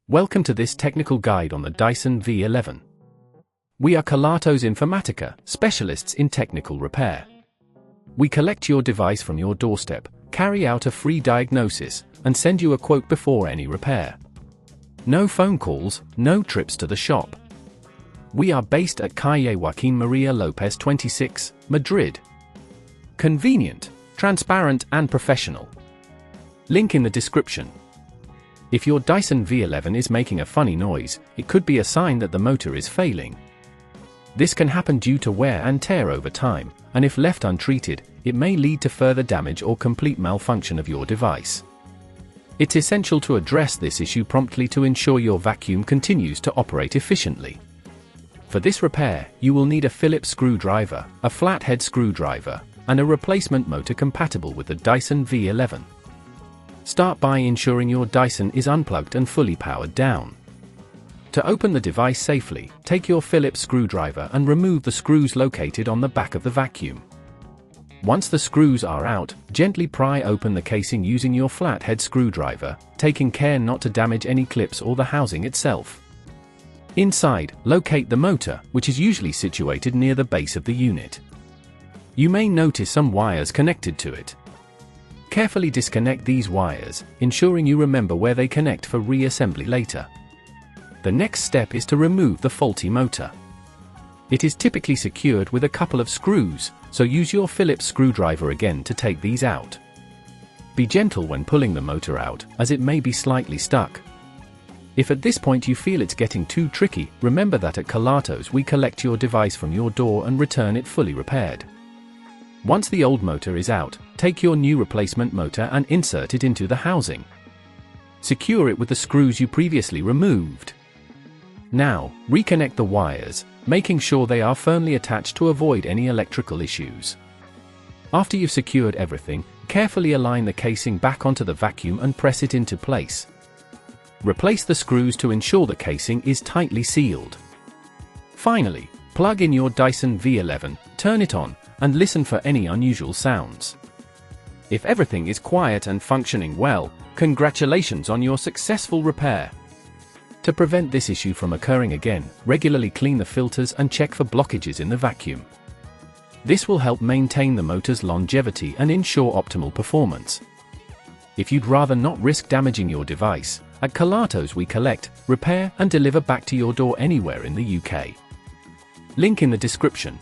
Welcome to this technical guide on the Dyson V11. We are Kelatos Informatica, specialists in technical repair. We collect your device from your doorstep, carry out a free diagnosis, and send you a quote before any repair. No phone calls, no trips to the shop. We are based at Calle Joaquín María López 26, Madrid. Convenient, transparent and professional. Link in the description. If your Dyson V11 is making a funny noise, it could be a sign that the motor is failing. This can happen due to wear and tear over time, and if left untreated, it may lead to further damage or complete malfunction of your device. It's essential to address this issue promptly to ensure your vacuum continues to operate efficiently. For this repair, you will need a Phillips screwdriver, a flathead screwdriver, and a replacement motor compatible with the Dyson V11. Start by ensuring your Dyson is unplugged and fully powered down. To open the device safely, take your Phillips screwdriver and remove the screws located on the back of the vacuum. Once the screws are out, gently pry open the casing using your flathead screwdriver, taking care not to damage any clips or the housing itself. Inside, locate the motor, which is usually situated near the base of the unit. You may notice some wires connected to it. Carefully disconnect these wires, ensuring you remember where they connect for reassembly later. The next step is to remove the faulty motor. It is typically secured with a couple of screws, so use your Phillips screwdriver again to take these out. Be gentle when pulling the motor out, as it may be slightly stuck. If at this point you feel it's getting too tricky, remember that at Kelatos we collect your device from your door and return it fully repaired. Once the old motor is out, take your new replacement motor and insert it into the housing. Secure it with the screws you previously removed. Now, reconnect the wires, making sure they are firmly attached to avoid any electrical issues. After you've secured everything, carefully align the casing back onto the vacuum and press it into place. Replace the screws to ensure the casing is tightly sealed. Finally, plug in your Dyson V11, turn it on, and listen for any unusual sounds. If everything is quiet and functioning well, congratulations on your successful repair. To prevent this issue from occurring again, regularly clean the filters and check for blockages in the vacuum. This will help maintain the motor's longevity and ensure optimal performance. If you'd rather not risk damaging your device, at Kelatos we collect, repair and deliver back to your door anywhere in the UK. Link in the description.